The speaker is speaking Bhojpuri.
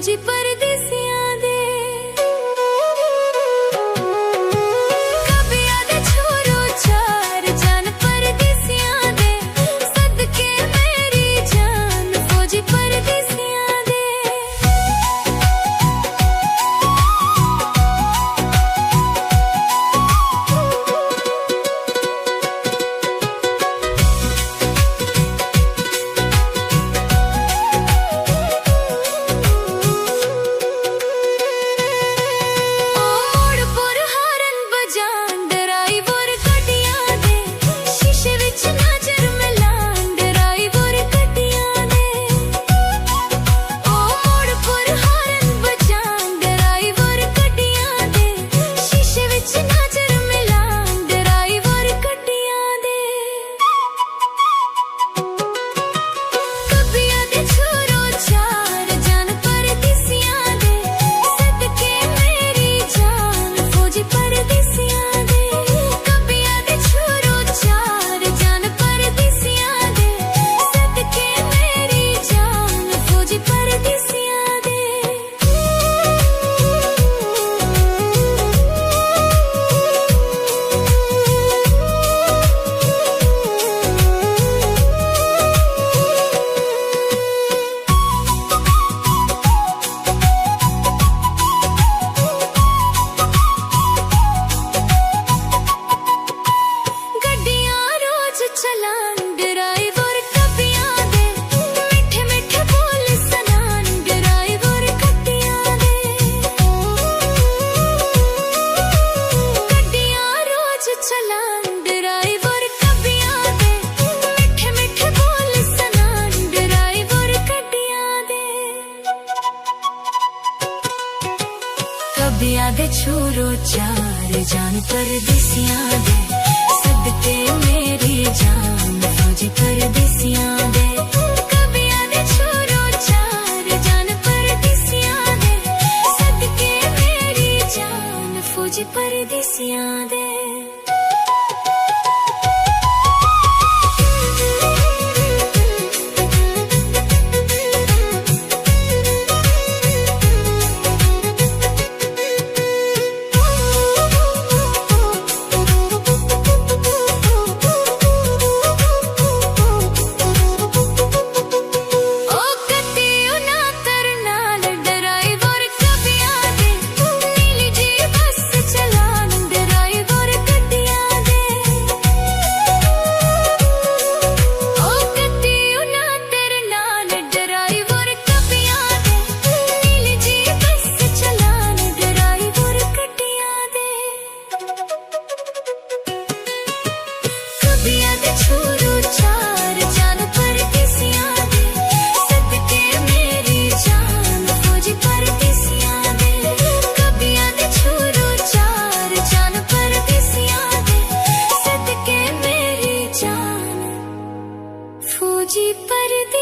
फौजी परदेसियां दे कभी आदे छोरो चार जान परदेसियां दे सदके मेरी जान फौजी परदेसियां दे। कभी आदे छोरो चार जान परदेसियां दे सदके मेरी जान फौजी परदेसियां दे। कभी आदे छोरो चार जान परदेसियां दे सदके मेरी जान फौजी परदेसियां दे। छोरो चार जान परदेसियां दे सदके मेरी जान फौजी परदेसियां दे। कभी आदे छोरो चार जान परदेसियां दे सदके मेरी जान फौजी परदेसियां